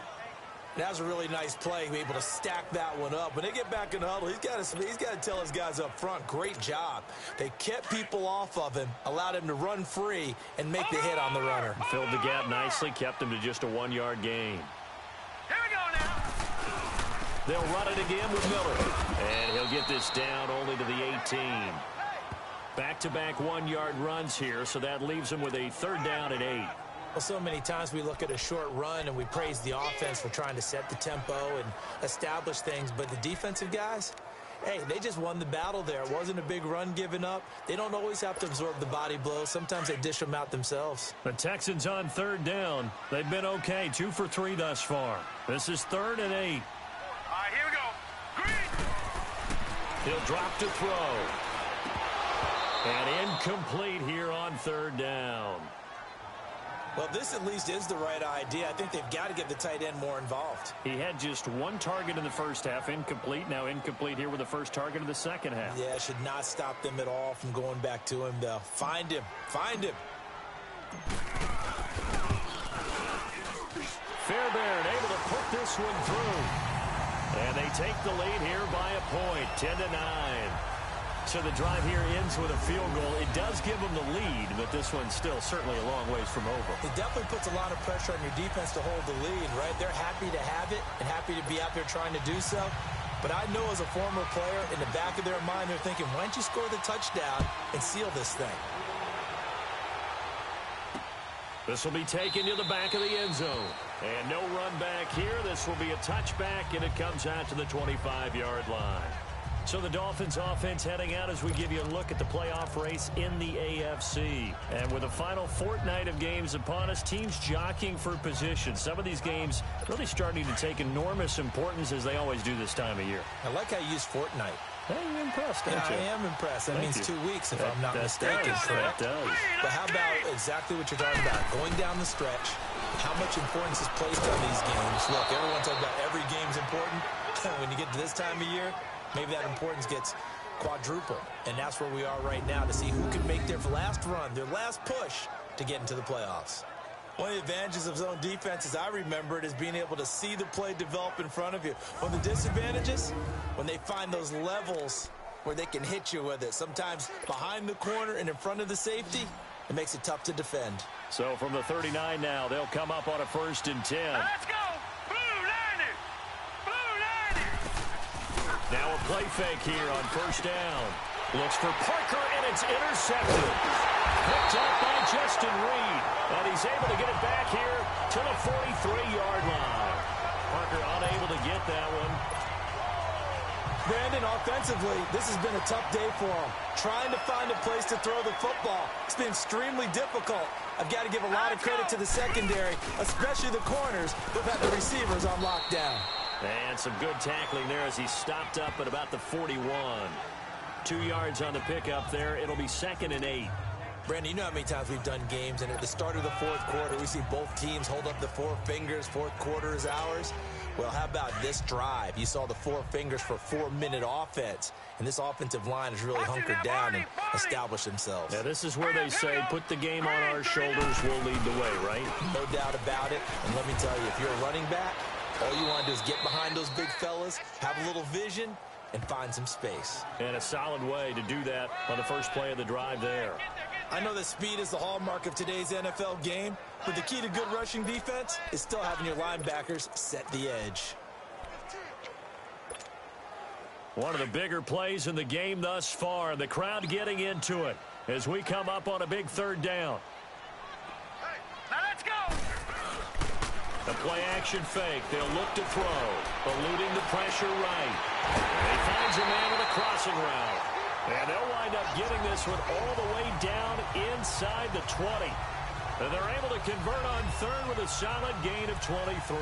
That was a really nice play, be able to stack that one up. When they get back in the huddle, he's got to tell his guys up front, great job. They kept people off of him, allowed him to run free, and make the hit on the runner. Filled the gap nicely, kept him to just a 1-yard gain. Here we go now. They'll run it again with Miller. And he'll get this down only to the 18. Back-to-back 1-yard runs here, so that leaves him with a 3rd down and 8. Well, so many times we look at a short run and we praise the offense for trying to set the tempo and establish things, but the defensive guys, hey, they just won the battle there. It wasn't a big run given up. They don't always have to absorb the body blows. Sometimes they dish them out themselves. The Texans on 3rd down. They've been okay, 2 for 3 thus far. This is 3rd and 8. All right, here we go. Green. He'll drop to throw. And incomplete here on 3rd down. Well, this at least is the right idea. I think they've got to get the tight end more involved. He had just 1 target in the first half, incomplete. Now incomplete here with the first target of the second half. Yeah, should not stop them at all from going back to him, though. Find him. Find him. Fairbairn able to put this one through. And they take the lead here by a point, 10-9. So the drive here ends with a field goal. It does give them the lead, but this one's still certainly a long ways from over. It definitely puts a lot of pressure on your defense to hold the lead, right? They're happy to have it and happy to be out there trying to do so. But I know as a former player, in the back of their mind, they're thinking, why don't you score the touchdown and seal this thing? This will be taken to the back of the end zone. And no run back here. This will be a touchback, and it comes out to the 25-yard line. So the Dolphins offense heading out as we give you a look at the playoff race in the AFC. And with the final fortnight of games upon us, teams jockeying for position. Some of these games really starting to take enormous importance as they always do this time of year. I like how you use fortnight. Hey, you're impressed, aren't you? I am impressed. That means 2 weeks, if I'm not mistaken. That does. But how about exactly what you're talking about? Going down the stretch, how much importance is placed on these games. Look, everyone talks about every game's important. When you get to this time of year, maybe that importance gets quadruple. And that's where we are right now, to see who can make their last run, their last push to get into the playoffs. One of the advantages of zone defense, as I remember it, is being able to see the play develop in front of you. One of the disadvantages, when they find those levels where they can hit you with it, sometimes behind the corner and in front of the safety, it makes it tough to defend. So from the 39 now, they'll come up on a 1st and 10. Let's go! Blue Lightning! Blue Lightning! Now a play fake here on 1st down. Looks for Parker, and it's intercepted. Picked up by Justin Reed. And he's able to get it back here to the 43-yard line. Parker unable to get that one. Brandon, offensively, this has been a tough day for him. Trying to find a place to throw the football. It's been extremely difficult. I've got to give a lot of credit to the secondary, especially the corners, who've had the receivers on lockdown. And some good tackling there as he stopped up at about the 41. 2 yards on the pickup there. It'll be 2nd and 8. Brandon, you know how many times we've done games, and at the start of the 4th quarter, we see both teams hold up the 4 fingers, 4th quarter is ours. Well, how about this drive? You saw the 4 fingers for 4-minute offense, and this offensive line has really hunkered down and established themselves. Now, this is where they say, put the game on our shoulders, we'll lead the way, right? No doubt about it, and let me tell you, if you're a running back, all you want to do is get behind those big fellas, have a little vision, and find some space. And a solid way to do that on the first play of the drive there. I know that speed is the hallmark of today's NFL game, but the key to good rushing defense is still having your linebackers set the edge. One of the bigger plays in the game thus far, the crowd getting into it as we come up on a big 3rd down. Hey, now let's go! The play action fake. They'll look to throw. Eluding the pressure right. And he finds a man with a crossing route. And they'll wind up getting this one all the way down inside the 20. And they're able to convert on 3rd with a solid gain of 23.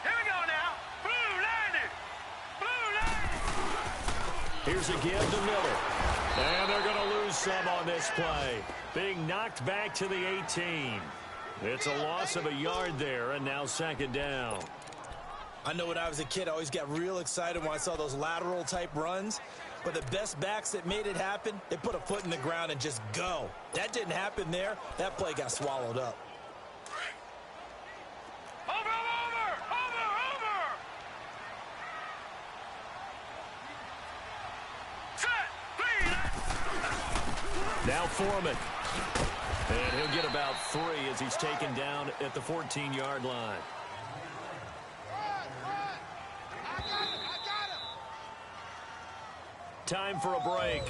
Here we go now! Blue Lightning! Blue Lightning! Here's a give to Miller. And they're going to lose some on this play. Being knocked back to the 18. It's a loss of a yard there, and now 2nd down. I know when I was a kid, I always got real excited when I saw those lateral-type runs. But the best backs that made it happen, they put a foot in the ground and just go. That didn't happen there. That play got swallowed up. Over! Now Foreman. And he'll get about 3 as he's taken down at the 14-yard line. Time for a break.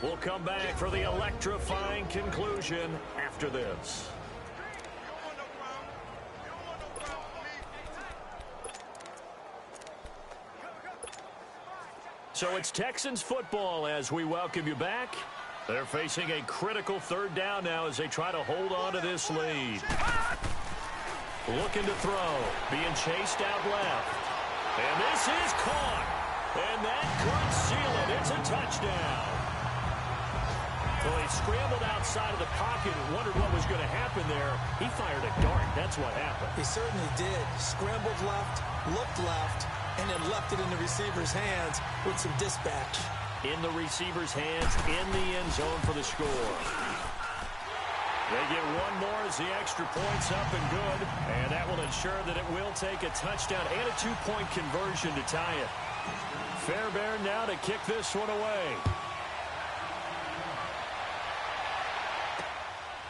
We'll come back for the electrifying conclusion after this. So it's Texans football as we welcome you back. They're facing a critical 3rd down now as they try to hold on to this lead. Looking to throw. Being chased out left. And this is caught. And that could seal it. It's a touchdown. Well, he scrambled outside of the pocket and wondered what was going to happen there. He fired a dart. That's what happened. He certainly did. Scrambled left, looked left, and then left it in the receiver's hands with some dispatch. In the receiver's hands, in the end zone for the score. They get one more as the extra point's up and good. And that will ensure that it will take a touchdown and a two-point conversion to tie it. Fairbairn now to kick this one away.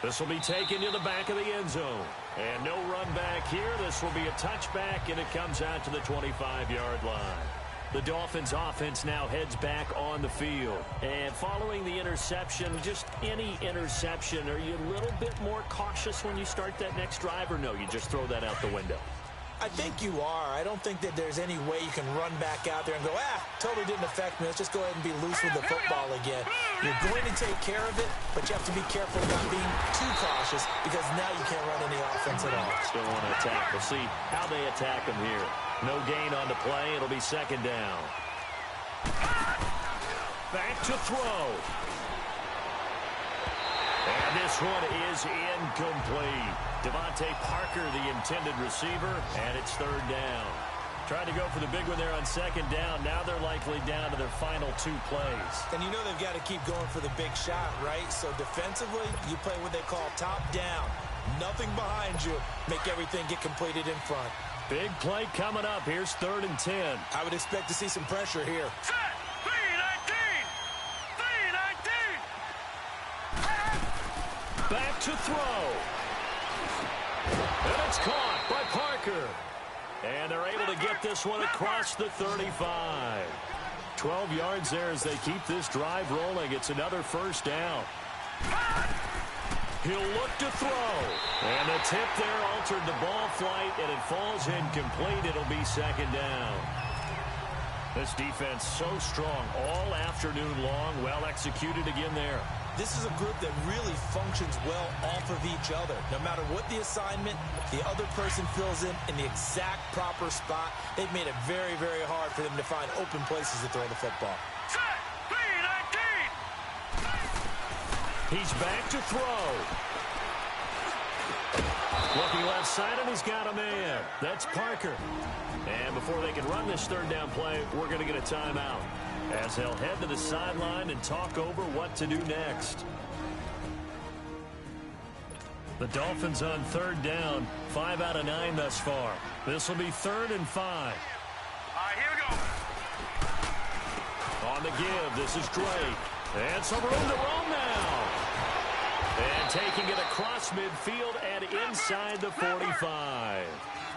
This will be taken to the back of the end zone. And no run back here. This will be a touchback, and it comes out to the 25-yard line. The Dolphins offense now heads back on the field. And following the interception, just any interception, are you a little bit more cautious when you start that next drive, or no, you just throw that out the window? I think you are. I don't think that there's any way you can run back out there and go, totally didn't affect me. Let's just go ahead and be loose with the football again. You're going to take care of it, but you have to be careful about being too cautious because now you can't run any offense at all. Still want to attack. We'll see how they attack them here. No gain on the play. It'll be second down. Back to throw. And this one is incomplete. Devontae Parker, the intended receiver, and it's third down. Tried to go for the big one there on second down. Now they're likely down to their final two plays. And you know they've got to keep going for the big shot, right? So defensively, you play what they call top down. Nothing behind you. Make everything get completed in front. Big play coming up. Here's 3rd and 10. I would expect to see some pressure here. Set. 3-19. 3-19. Back to throw. And it's caught by Parker. And they're able to get this one across the 35. 12 yards there as they keep this drive rolling. It's another first down. He'll look to throw. And the tip there altered the ball flight, and it falls incomplete. It'll be second down. This defense so strong all afternoon long. Well executed again there. This is a group that really functions well off of each other. No matter what the assignment, the other person fills in the exact proper spot. They've made it very, very hard for them to find open places to throw the football. Set. 3-19. He's back to throw. Looking left side, and he's got a man. That's Parker. And before they can run this third down play, we're going to get a timeout, as they'll head to the sideline and talk over what to do next. The Dolphins on third down, 5 out of 9 thus far. This will be 3rd and 5. All right, here we go. On the give, this is Drake. And some room to roam now. And taking it across midfield and inside the 45.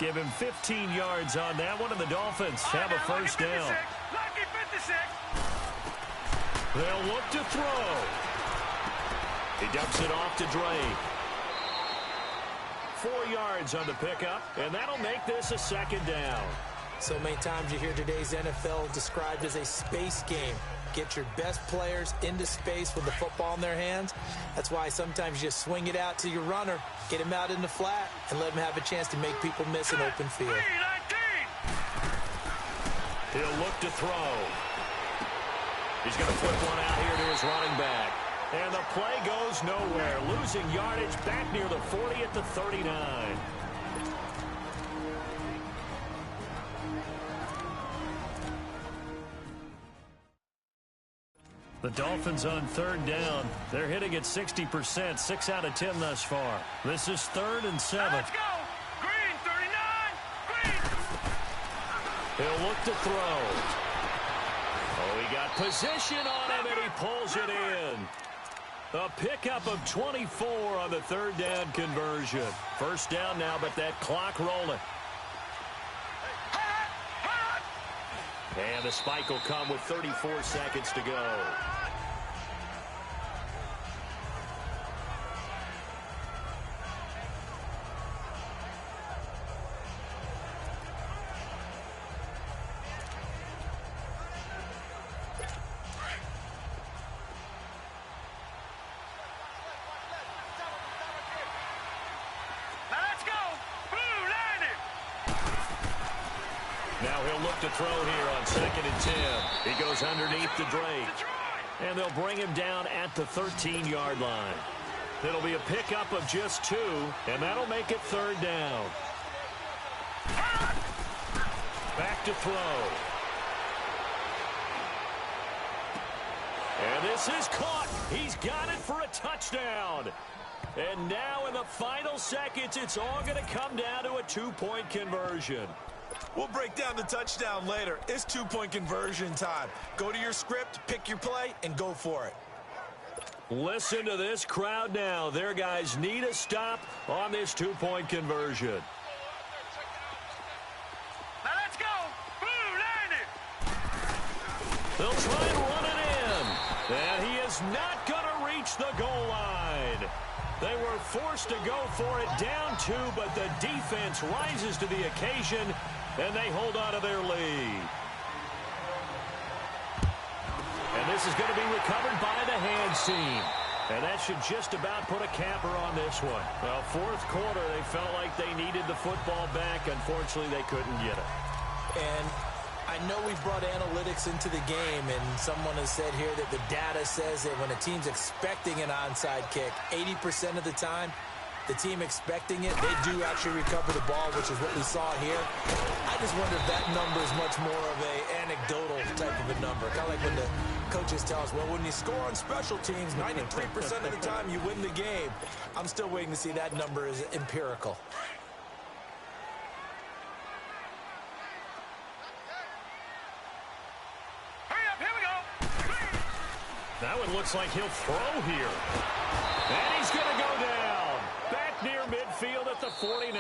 Give him 15 yards on that one, and the Dolphins have a first down. Lucky 56. They'll look to throw. He dumps it off to Drake. 4 yards on the pickup, and that'll make this a second down. So many times you hear today's NFL described as a space game. Get your best players into space with the football in their hands. That's why sometimes you just swing it out to your runner, get him out in the flat, and let him have a chance to make people miss an open field. 3-19. He'll look to throw. He's going to flip one out here to his running back. And the play goes nowhere. Losing yardage back near the 40 at the 39. The Dolphins on third down. They're hitting at 60%, 6 out of 10 thus far. This is 3rd and 7. Let's go. Green, 39. Green. He'll look to throw. Oh, he got position on him, and he pulls it in. A pickup of 24 on the third down conversion. First down now, but that clock rolling. And the spike will come with 34 seconds to go. Now he'll look to throw here on 2nd and 10. He goes underneath to Drake. And they'll bring him down at the 13-yard line. It'll be a pickup of just 2, and that'll make it third down. Back to throw. And this is caught. He's got it for a touchdown. And now in the final seconds, it's all going to come down to a 2-point conversion. We'll break down the touchdown later. It's 2-point conversion time. Go to your script, pick your play, and go for it. Listen to this crowd now. Their guys need a stop on this 2-point conversion. Now let's go. Boom, landed. They'll try and run it in. And he is not going to reach the goal line. They were forced to go for it down 2, but the defense rises to the occasion, and they hold on to their lead. And this is going to be recovered by the hands team. And that should just about put a capper on this one. Well, fourth quarter, they felt like they needed the football back. Unfortunately, they couldn't get it. And I know we've brought analytics into the game, and someone has said here that the data says that when a team's expecting an onside kick, 80% of the time, the team expecting it, they do actually recover the ball, which is what we saw here. I just wonder if that number is much more of an anecdotal type of a number. Kind of like when the coaches tell us, well, when you score on special teams, 93% of the time you win the game. I'm still waiting to see that number is empirical. Hurry up, here we go. That one looks like he'll throw here. And he's going to go down. Back near midfield at the 49.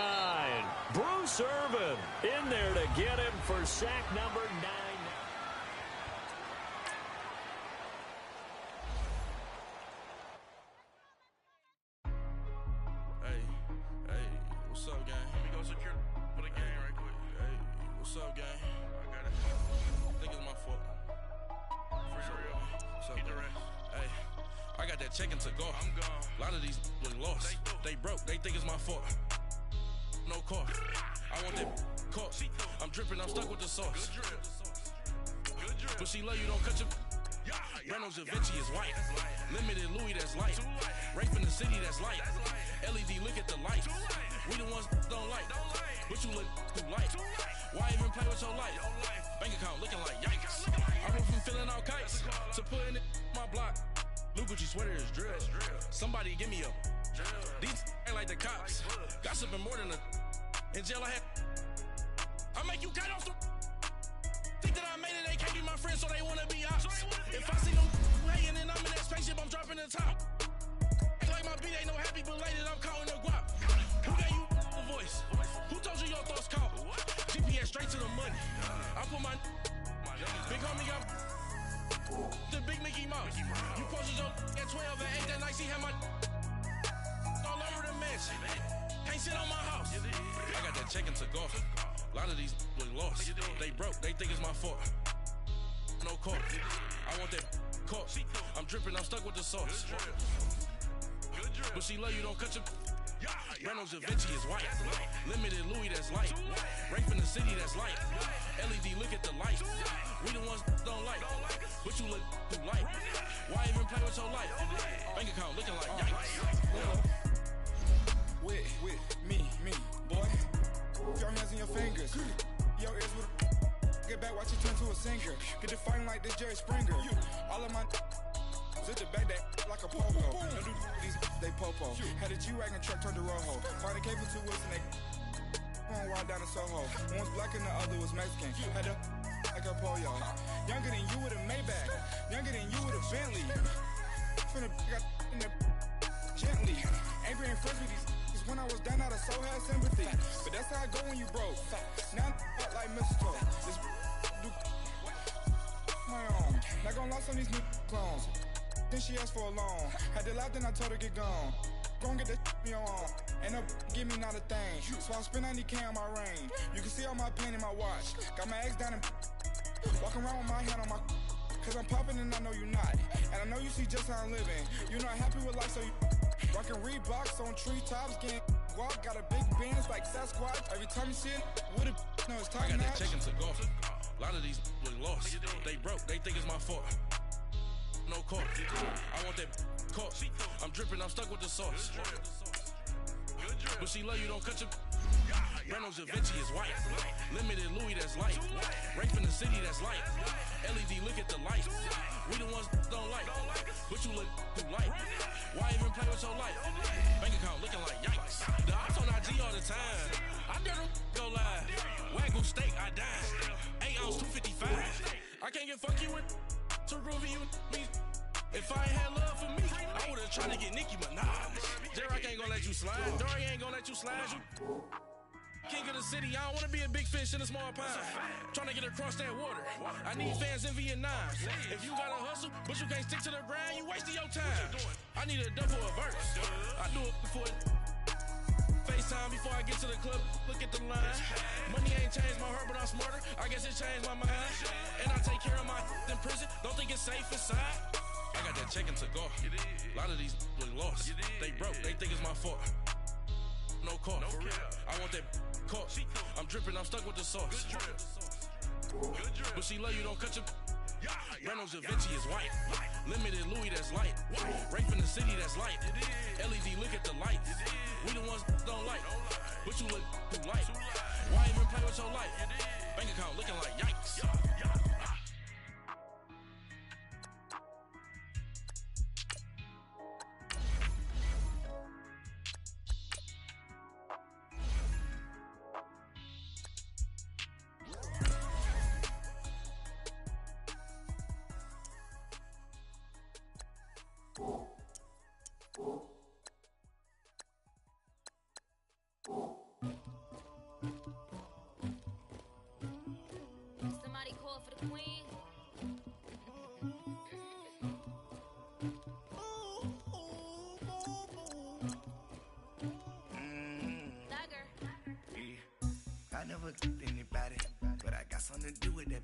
Bruce Irvin in there to get him for sack number 9. Hey, what's up, gang? Let me go secure for the game right quick. Hey, what's up, gang? I got it. I think it's my fault. For real. What's up, gang? Hey, I got that check-in to go. I'm gone. A lot of these look lost. They broke. They think it's my fault. No car. I want that caught. I'm dripping. I'm stuck with the sauce. Good drip. But she love you. Don't cut your... Reynolds Da Vinci is white. Limited Louis, that's light. Rape in the city, that's light. LED, look at the light. We the ones don't like. But you look too light. Why even play with your life? Bank account looking like yikes. I went from filling out kites to putting it in my block. Blue Gucci sweater is drill. Somebody give me a. These ain't like the cops. Gossiping more than a. In jail I had. I make you cut off the. Think that I made it, they can't be my friends, so they wanna be ops. If I see them hating and I'm in that spaceship, I'm dropping the top. Act like my beat ain't no happy belated, I'm counting the guap. Who gave you a voice? Who told you your thoughts count? GPS straight to the money. I put my big homie got the big Mickey Mouse. You posted your at 12 and 8 that night, she had my all over the mansion. Can't sit on my house. I got that check-in to go. A lot of these look lost. They broke. They think it's my fault. No car. I want that caught. I'm dripping. I'm stuck with the sauce. But she love you. Don't cut your... Reynolds Da Vinci is white. Limited Louis, that's light. Rape in the city, that's light. LED, look at the light. We the ones don't like. But you look too light. Why even play with your life? Bank account looking like yikes. With me, boy. Your hands in your fingers. Your ears with get back, watch you turn to a singer. Get to fighting like this Jerry Springer. All of my sit the back that like a popo. No do these they popo. Had a G-Wagon truck turned to Rojo. Find a cable 2 wheels and they going wild down in Soho. One was black and the other was Mexican. Had a like a pollo. Younger than you with a Maybach. Younger than you with a Bentley. Finna got in the gently. Angry and friends with these. When I was down out of so had sympathy. But that's how I go when you broke. Now I'm like mistletoe. This do my own. Not gonna lost on these new clones. Then she asked for a loan. Had to laugh, then I told her get gone. Gon' get that me on. Ain't no give me not a thing. So I spend 90K on my ring. You can see all my pain in my watch. Got my ex down and walking around with my hand on my. Cause I'm popping and I know you not. And I know you see just how I'm living. You're not happy with life, so you rockin' Reeboks on treetops, getting walk. Got a big bands like Sasquatch. Every time you see it, with it, no, it's time. I got that check-in to go. A lot of these look lost. They broke. They think it's my fault. No car. I want that caught. I'm dripping. I'm stuck with the sauce. But she love you. Don't cut your. Reynolds Da Vinci is white. Limited Louis, that's light. Rape in the city, that's light. LED, look at the light. We the ones don't like. But you look too light. Why even play with your life? Bank account looking like yikes. The ops on IG all the time. I dare them go live. Wagyu steak, I dine. 8 ounce, 255. I can't get fuck you with too groovy you me. If I ain't had love for me, I would've tried to get Nicki Minaj. J-Rock ain't gonna let you slide. Dory ain't gonna let you slide. You king of the city, I don't wanna be a big fish in a small pond. Trying to get across that water. I need fans in Vietnam. If you gotta hustle, but you can't stick to the grind, you wasting your time. I need a double a verse. I do it before FaceTime before I get to the club. Look at the line. Money ain't changed my heart, but I'm smarter. I guess it changed my mind. And I take care of my in prison. Don't think it's safe inside. I got that check to go. A lot of these was lost. They broke. They think it's my fault. No call. For real. I want that caught. I'm dripping. I'm stuck with the sauce. But she love you. Don't cut your. Reynolds Da Vinci is white. Limited Louis, that's light. Rape in the city, that's light. LED, look at the lights. We the ones don't like. But you look too light. Why even play with your life? Bank account looking like yikes. Somebody call for the queen. Dagger. Yeah. I never killed anybody, but I got something to do with that.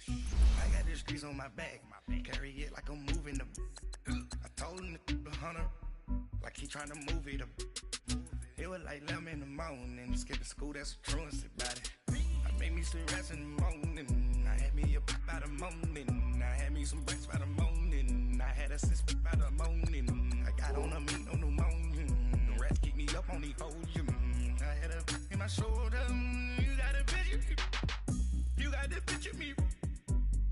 I got the streets on my back, carry it like I'm moving them. I told him the hunter, like he trying to move it up. It was like 11 in the morning, skipping school, that's a truancy about it. I made me some rats in the morning, I had me a pop by the morning, I had me some breaks by the morning, I had a six by the morning, I got on a meat on the morning, the rats keep me up on the podium, I had a in my shoulder, you got a picture, you got this picture me,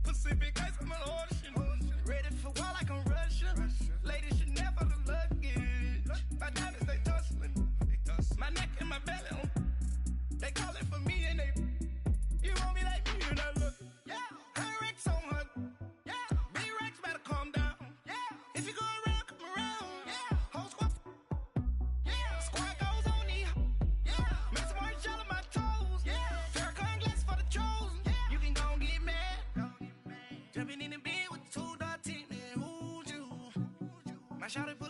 Pacific ice on the ocean, ready for war like I'm Russia, ladies should never look luggage, my diamonds they tussling, my neck and my belly on. They calling for me and they. You want me like me and I look. Yeah. Her Rex on her. Yeah. B-Rex better calm down. Yeah. If you go around, come around. Yeah. Whole squad. Yeah. Squad goes on me. Yeah. Make some orange gel on my toes. Yeah. Farrakhan glass for the chosen. Yeah. You can go and get mad. Jumping in the bed with 2 dark teeth, man. Who's you? My shawty put